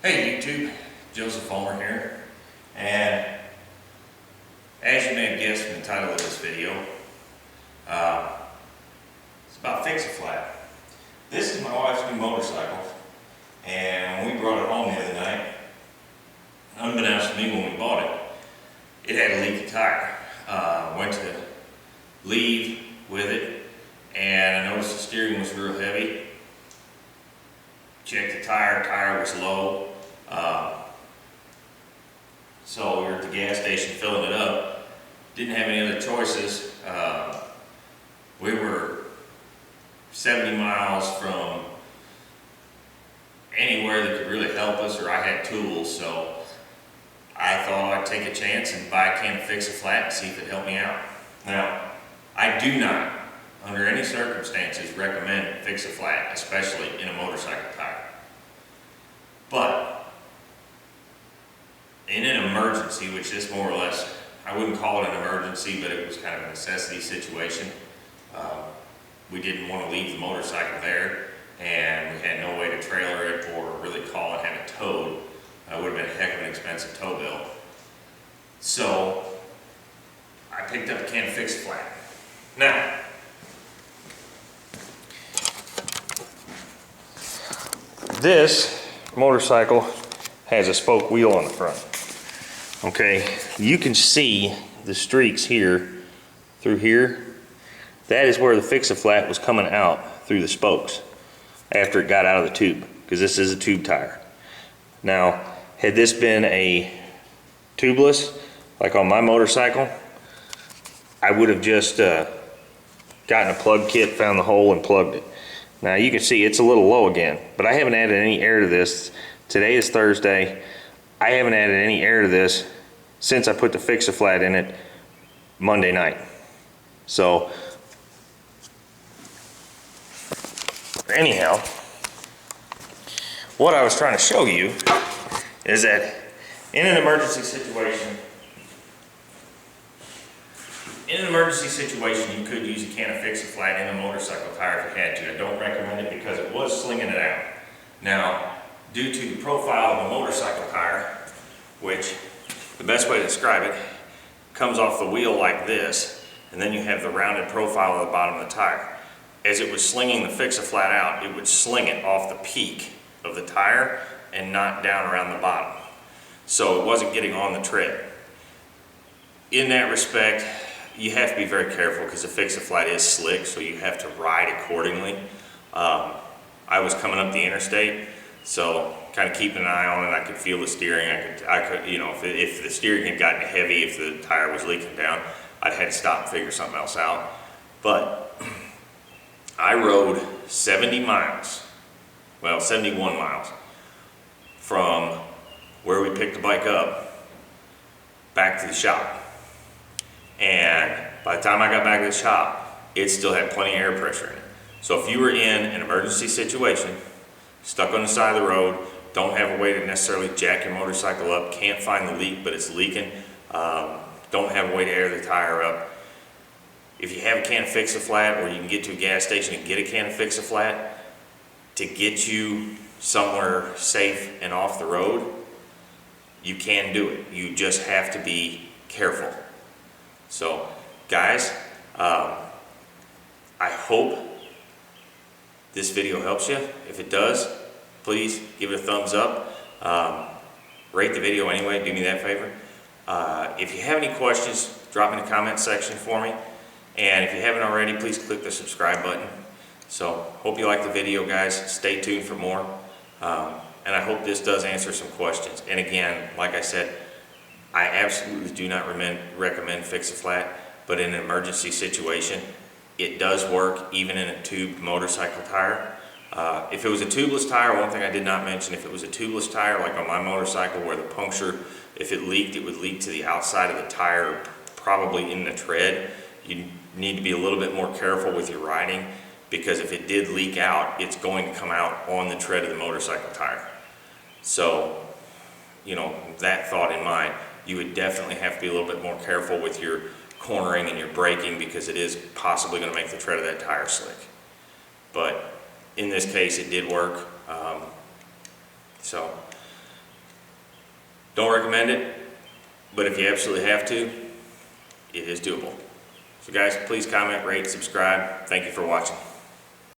Hey YouTube, Joseph Fulmer here, and as you may have guessed from the title of this video, it's about Fix-A-Flat. This is my wife's new motorcycle, and when we brought it home the other night, unbeknownst to me when we bought it, it had a leaky tire. Went to leave with it, and I noticed the steering was real heavy. Checked the tire was low. So we were at the gas station filling it up. Didn't have any other choices. We were 70 miles from anywhere that could really help us, or I had tools, so I thought I'd take a chance and buy a can of Fix-A-Flat and see if it helped me out. Now, I do not, under any circumstances, recommend Fix-A-Flat, especially in a motorcycle tire. But in an emergency, which is more or less, I wouldn't call it an emergency, but it was kind of a necessity situation. We didn't want to leave the motorcycle there, and we had no way to trailer it or really call and have it towed. It would have been a heck of an expensive tow bill. So I picked up a can of Fix-A-Flat. Now, this motorcycle has a spoke wheel on the front. Okay, you can see the streaks here, through here. That is where the Fix-A-Flat was coming out through the spokes after it got out of the tube, because this is a tube tire. Now, had this been a tubeless, like on my motorcycle, I would have just gotten a plug kit, found the hole, and plugged it. Now you can see it's a little low again, but I haven't added any air to this. Today is Thursday. I haven't added any air to this since I put the Fix-A-Flat in it Monday night. So anyhow, what I was trying to show you is that in an emergency situation, you could use a can of Fix-A-Flat in a motorcycle tire if you had to. I don't recommend it because it was slinging it out. Now, due to the profile of a motorcycle tire, which the best way to describe it, comes off the wheel like this, and then you have the rounded profile at the bottom of the tire. As it was slinging the Fix-A-Flat out, it would sling it off the peak of the tire and not down around the bottom. So it wasn't getting on the tread. In that respect, you have to be very careful because the Fix-A-Flat is slick, so you have to ride accordingly. I was coming up the interstate, so kind of keeping an eye on it. I could feel the steering. I could, you know, if the steering had gotten heavy, if the tire was leaking down, I'd had to stop and figure something else out. But I rode 70 miles, well, 71 miles from where we picked the bike up back to the shop. And by the time I got back to the shop, it still had plenty of air pressure in it. So if you were in an emergency situation, stuck on the side of the road, don't have a way to necessarily jack your motorcycle up, can't find the leak but it's leaking, don't have a way to air the tire up, if you have a can of Fix-A-Flat, or you can get to a gas station and get a can of Fix-A-Flat to get you somewhere safe and off the road, you can do it. You just have to be careful. So guys, I hope this video helps you. If it does, please give it a thumbs up. Rate the video anyway, do me that favor. If you have any questions, drop in the comment section for me. And if you haven't already, please click the subscribe button. So hope you like the video, guys. Stay tuned for more. And I hope this does answer some questions. And again, like I said, I absolutely do not recommend Fix-A-Flat, but in an emergency situation, it does work even in a tubed motorcycle tire. If it was a tubeless tire, one thing I did not mention, if it was a tubeless tire, like on my motorcycle where the puncture, if it leaked, it would leak to the outside of the tire, probably in the tread. You need to be a little bit more careful with your riding, because if it did leak out, it's going to come out on the tread of the motorcycle tire. So, you know, that thought in mind, you would definitely have to be a little bit more careful with your cornering and your braking, because it is possibly going to make the tread of that tire slick. But in this case, it did work. So Don't recommend it, but if you absolutely have to, it is doable. So guys, please comment, rate, subscribe. Thank you for watching.